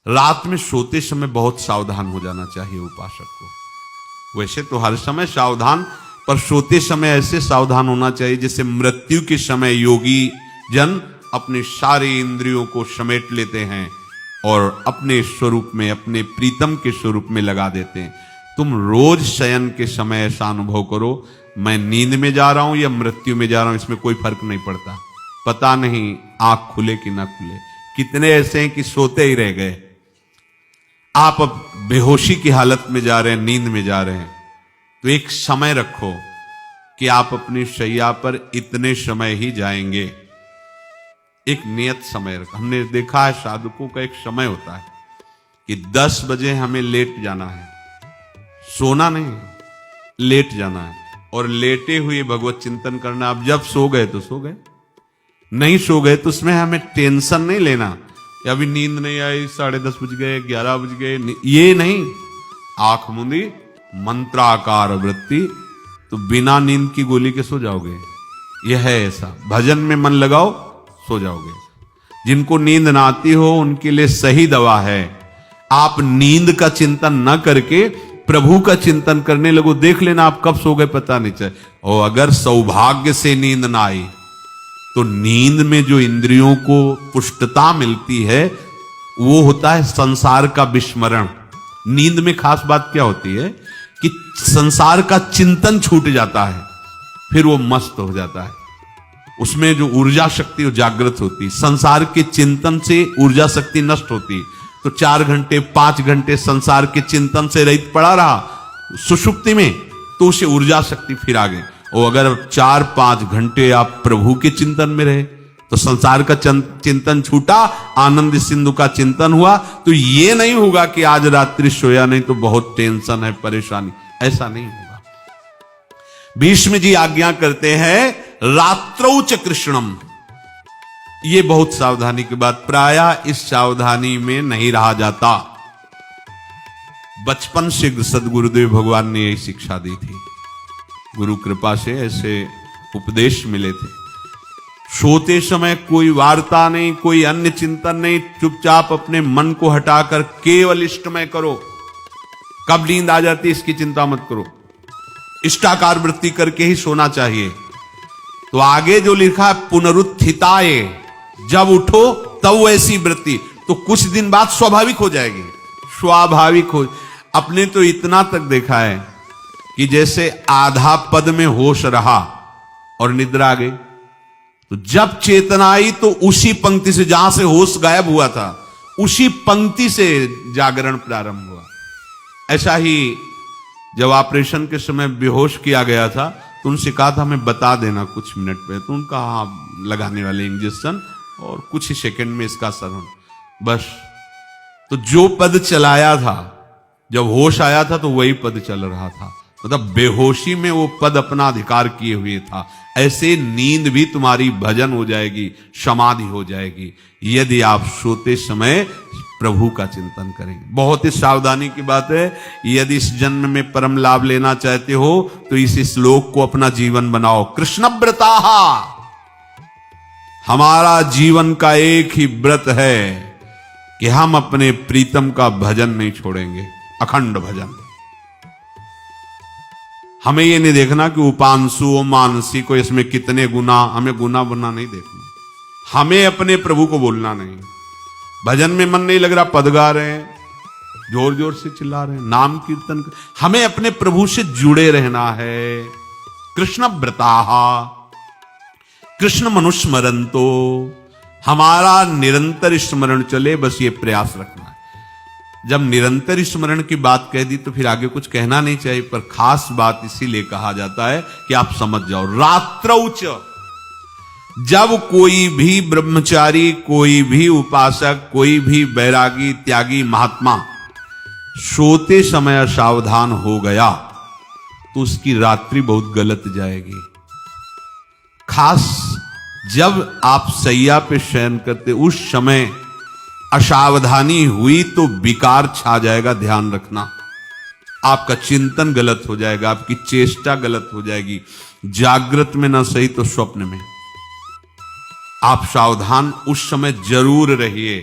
रात में सोते समय बहुत सावधान हो जाना चाहिए उपासक को। वैसे तो हर समय सावधान, पर सोते समय ऐसे सावधान होना चाहिए जैसे मृत्यु के समय योगी जन अपने सारे इंद्रियों को समेट लेते हैं और अपने स्वरूप में, अपने प्रीतम के स्वरूप में लगा देते हैं। तुम रोज शयन के समय ऐसा अनुभव करो, मैं नींद में जा रहा हूं या मृत्यु में जा रहा हूं, इसमें कोई फर्क नहीं पड़ता। पता नहीं आंख खुले कि ना खुले। कितने ऐसे हैं कि सोते ही रह गए। आप अब बेहोशी की हालत में जा रहे हैं, नींद में जा रहे हैं, तो एक समय रखो कि आप अपनी शैया पर इतने समय ही जाएंगे। एक नियत समय रखो। हमने देखा है साधकों का एक समय होता है कि 10 बजे हमें लेट जाना है, सोना नहीं, लेट जाना है और लेटे हुए भगवत चिंतन करना। अब जब सो गए तो सो गए, नहीं सो गए तो उसमें हमें टेंशन नहीं लेना। अभी नींद नहीं आई, 10:30 बज गए, 11 बज गए, ये नहीं। आंख मूंदी, मंत्राकार वृत्ति, तो बिना नींद की गोली के सो जाओगे। यह है ऐसा। भजन में मन लगाओ, सो जाओगे। जिनको नींद ना आती हो उनके लिए सही दवा है, आप नींद का चिंतन न करके प्रभु का चिंतन करने लगो। देख लेना आप कब सो गए पता नहीं चले। और अगर सौभाग्य से नींद ना आई तो नींद में जो इंद्रियों को पुष्टता मिलती है वो होता है संसार का विस्मरण। नींद में खास बात क्या होती है कि संसार का चिंतन छूट जाता है, फिर वो मस्त हो जाता है। उसमें जो ऊर्जा शक्ति वो जागृत होती। संसार के चिंतन से ऊर्जा शक्ति नष्ट होती, तो 4 घंटे 5 घंटे संसार के चिंतन से रहित पड़ा रहा सुषुप्ति में, तो उसे ऊर्जा शक्ति फिर आ गई। और अगर 4-5 घंटे आप प्रभु के चिंतन में रहे तो संसार का चिंतन छूटा, आनंद सिंधु का चिंतन हुआ। तो ये नहीं होगा कि आज रात्रि सोया नहीं तो बहुत टेंशन है, परेशानी, ऐसा नहीं होगा। भीष्म जी आज्ञा करते हैं रात्रौ च कृष्णम। ये बहुत सावधानी की बात, प्रायः इस सावधानी में नहीं रहा जाता। बचपन से सदगुरुदेव भगवान ने यही शिक्षा दी थी, गुरु कृपा से ऐसे उपदेश मिले थे। सोते समय कोई वार्ता नहीं, कोई अन्य चिंतन नहीं, चुपचाप अपने मन को हटाकर केवल इष्टमय करो। कब नींद आ जाती इसकी चिंता मत करो, इष्टाकार वृत्ति करके ही सोना चाहिए। तो आगे जो लिखा है पुनरुत्थिताय, जब उठो तब वैसी वृत्ति, तो कुछ दिन बाद स्वाभाविक हो जाएगी, स्वाभाविक हो। अपने तो इतना तक देखा है कि जैसे आधा पद में होश रहा और निद्रा आ गई, तो जब चेतना आई तो उसी पंक्ति से, जहां से होश गायब हुआ था, उसी पंक्ति से जागरण प्रारंभ हुआ। ऐसा ही जब ऑपरेशन के समय बेहोश किया गया था तो उनसे कहा था हमें बता देना कुछ मिनट पे, तो उनका हाँ लगाने वाले इंजेक्शन और कुछ ही सेकंड में इसका असर हो, बस। तो जो पद चलाया था, जब होश आया था तो वही पद चल रहा था, मतलब बेहोशी में वो पद अपना अधिकार किए हुए था। ऐसे नींद भी तुम्हारी भजन हो जाएगी, समाधि हो जाएगी, यदि आप सोते समय प्रभु का चिंतन करेंगे। बहुत ही सावधानी की बात है। यदि इस जन्म में परम लाभ लेना चाहते हो तो इस श्लोक को अपना जीवन बनाओ। कृष्णव्रताः, हमारा जीवन का एक ही व्रत है कि हम अपने प्रीतम का भजन नहीं छोड़ेंगे, अखंड भजन। हमें ये नहीं देखना कि उपांशु मानसी को इसमें कितने गुना, हमें गुना बुना नहीं देखना। हमें अपने प्रभु को बोलना नहीं। भजन में मन नहीं लग रहा, पद गा रहे हैं, जोर जोर से चिल्ला रहे हैं, नाम कीर्तन कर, हमें अपने प्रभु से जुड़े रहना है। कृष्ण व्रताः, कृष्ण मनुस्मरन्तो, हमारा निरंतर स्मरण चले, बस ये प्रयास रखना है। जब निरंतर स्मरण की बात कह दी तो फिर आगे कुछ कहना नहीं चाहिए, पर खास बात इसीलिए कहा जाता है कि आप समझ जाओ। रात्रौ च, जब कोई भी ब्रह्मचारी, कोई भी उपासक, कोई भी बैरागी त्यागी महात्मा सोते समय असावधान हो गया तो उसकी रात्रि बहुत गलत जाएगी। खास जब आप सैया पे शयन करते उस समय असावधानी हुई तो विकार छा जाएगा, ध्यान रखना। आपका चिंतन गलत हो जाएगा, आपकी चेष्टा गलत हो जाएगी, जागृत में ना सही तो स्वप्न में। आप सावधान उस समय जरूर रहिए।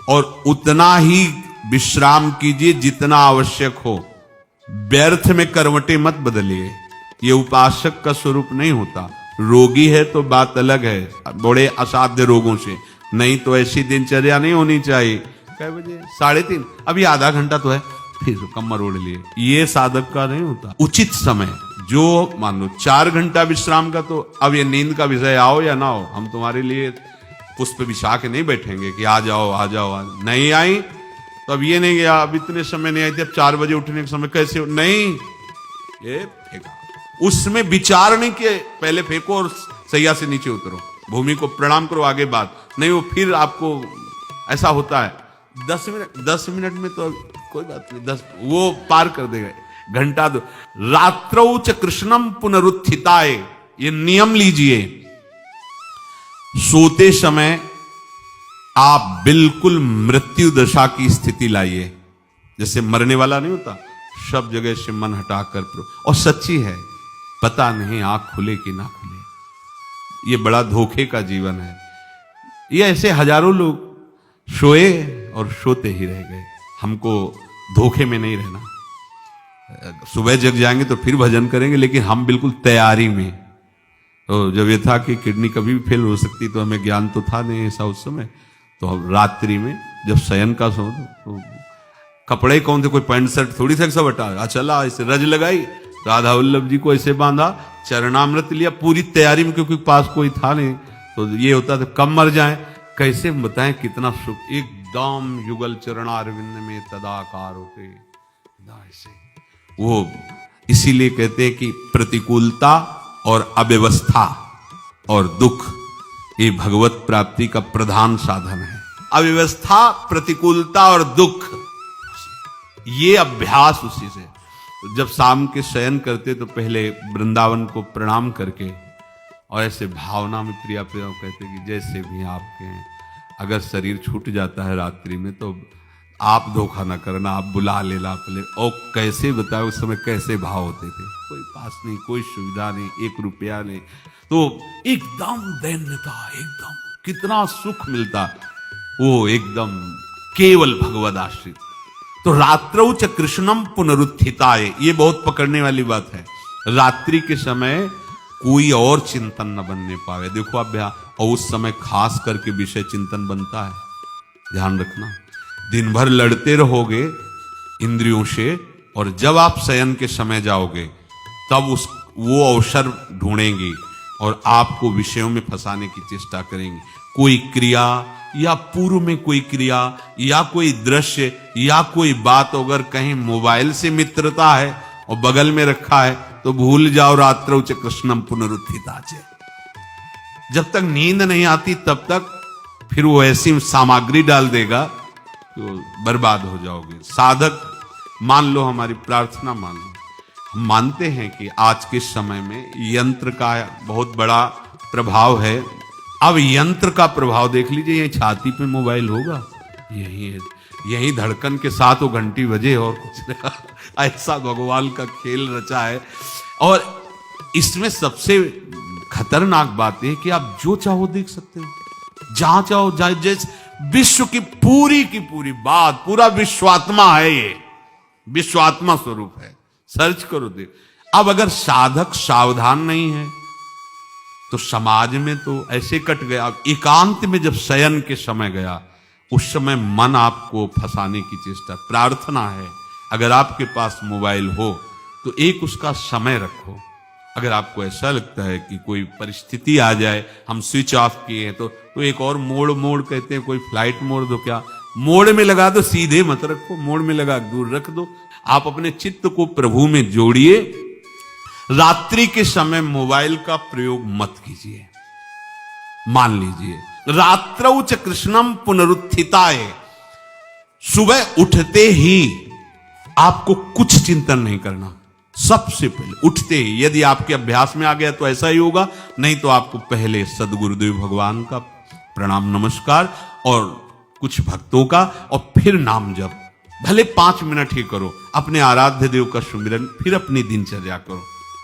और उतना ही विश्राम कीजिए जितना आवश्यक हो। व्यर्थ में करवटें मत बदलिए, ये उपासक का स्वरूप नहीं होता। रोगी है तो बात अलग है, बड़े असाध्य रोगों से, नहीं तो ऐसी दिनचर्या नहीं होनी चाहिए। कै बजे? 3:30, अभी आधा घंटा तो है, फिर कमर ओढ़ लिए, ये साधक का नहीं होता। उचित समय, जो मान लो 4 घंटा विश्राम का, तो अब ये नींद का विषय आओ या ना हो, हम तुम्हारे लिए पुष्प बिछा के नहीं बैठेंगे कि आ जाओ आ जाओ, नहीं आई तो अब ये नहीं गया, अब इतने समय नहीं आई थी, अब 4 बजे उठने के समय कैसे हो? नहीं, ये फेंका। उसमें विचार नहीं किए, पहले फेंको और सैया से नीचे उतरो, भूमि को प्रणाम करो, आगे बात नहीं। वो फिर आपको ऐसा होता है 10 मिनट में तो कोई बात नहीं, 10 वो पार कर देगा, घंटा दो। रात्रौ च कृष्णम पुनरुत्थिताय, ये नियम लीजिए, सोते समय आप बिल्कुल मृत्यु दशा की स्थिति लाइए, जैसे मरने वाला नहीं होता, सब जगह से मन हटाकर, और सच्ची है, पता नहीं आंख खुले कि ना खुले, ये बड़ा धोखे का जीवन है। ये ऐसे हजारों लोग सोए और सोते ही रह गए। हमको धोखे में नहीं रहना। सुबह जग जाएंगे तो फिर भजन करेंगे, लेकिन हम बिल्कुल तैयारी में। तो जब ये था कि किडनी कभी भी फेल हो सकती, तो हमें ज्ञान तो था नहीं ऐसा उस समय, तो हम रात्रि में जब शयन का सो, तो कपड़े कौन थे, कोई पैंट शर्ट थोड़ी सा सब हटा, चला ऐसे रज लगाई, राधा वल्लभ जी को ऐसे बांधा, चरणामृत लिया, पूरी तैयारी में, क्योंकि पास कोई था नहीं, तो ये होता था कम मर जाए। कैसे बताएं कितना सुख, एकदम युगल चरणारविंद में तदाकार होते ऐसे वो। इसीलिए कहते हैं कि प्रतिकूलता और अव्यवस्था और दुख, ये भगवत प्राप्ति का प्रधान साधन है। अव्यवस्था, प्रतिकूलता और दुख, ये अभ्यास उसी से। जब शाम के शयन करते तो पहले वृंदावन को प्रणाम करके, और ऐसे भावना में प्रिया प्रिया कहते कि जैसे भी आपके हैं, अगर शरीर छूट जाता है रात्रि में तो आप धोखा ना करना, आप बुला लेना अपने। और कैसे बताओ उस समय कैसे भाव होते थे, कोई पास नहीं, कोई सुविधा नहीं, 1 रुपया नहीं, तो एकदम दैन्यता, एकदम कितना सुख मिलता, वो एकदम केवल भगवद आश्रित। तो रात्रौ च कृष्णम पुनरुत्थिताय, ये बहुत पकड़ने वाली बात है। रात्रि के समय कोई और चिंतन न बनने पावे। देखो अभ्यास, और उस समय खास करके विषय चिंतन बनता है, ध्यान रखना। दिन भर लड़ते रहोगे इंद्रियों से, और जब आप शयन के समय जाओगे तब वो अवसर ढूंढेंगी और आपको विषयों में फंसाने की चेष्टा करेंगी। कोई क्रिया या पूर्व में कोई क्रिया या कोई दृश्य या कोई बात, अगर कहीं मोबाइल से मित्रता है और बगल में रखा है तो भूल जाओ, रात्रौ च कृष्णम पुनरुत्थिताच। जब तक नींद नहीं आती तब तक फिर वो ऐसी सामग्री डाल देगा तो बर्बाद हो जाओगे। साधक मान लो, हमारी प्रार्थना मान लो, हम मानते हैं कि आज के समय में यंत्र का बहुत बड़ा प्रभाव है। अब यंत्र का प्रभाव देख लीजिए, यही छाती पे मोबाइल होगा, यही धड़कन के साथ वो घंटी बजे और कुछ नहीं। ऐसा भगवान का खेल रचा है। और इसमें सबसे खतरनाक बात है कि आप जो चाहो देख सकते हो, जहां चाहो, जैसे विश्व की पूरी बात, पूरा विश्वात्मा है, ये विश्वात्मा स्वरूप है, सर्च करो देख। अब अगर साधक सावधान नहीं है तो समाज में तो ऐसे कट गया। अब एकांत में जब शयन के समय गया, उस समय मन आपको फंसाने की चेष्टा। प्रार्थना है, अगर आपके पास मोबाइल हो तो एक उसका समय रखो। अगर आपको ऐसा लगता है कि कोई परिस्थिति आ जाए, हम स्विच ऑफ किए हैं, तो एक और मोड कहते हैं, कोई फ्लाइट मोड दो, क्या मोड में लगा दो, सीधे मत रखो, मोड में लगा दूर रख दो। आप अपने चित्त को प्रभु में जोड़िए। रात्रि के समय मोबाइल का प्रयोग मत कीजिए। मान लीजिए रात्रौ च कृष्णम पुनरुत्थिताय, सुबह उठते ही आपको कुछ चिंतन नहीं करना। सबसे पहले उठते ही, यदि आपके अभ्यास में आ गया तो ऐसा ही होगा, नहीं तो आपको पहले सदगुरुदेव भगवान का प्रणाम नमस्कार और कुछ भक्तों का, और फिर नाम जप, भले 5 मिनट ही करो, अपने आराध्य देव का सुमिरन, फिर अपनी दिनचर्या करो।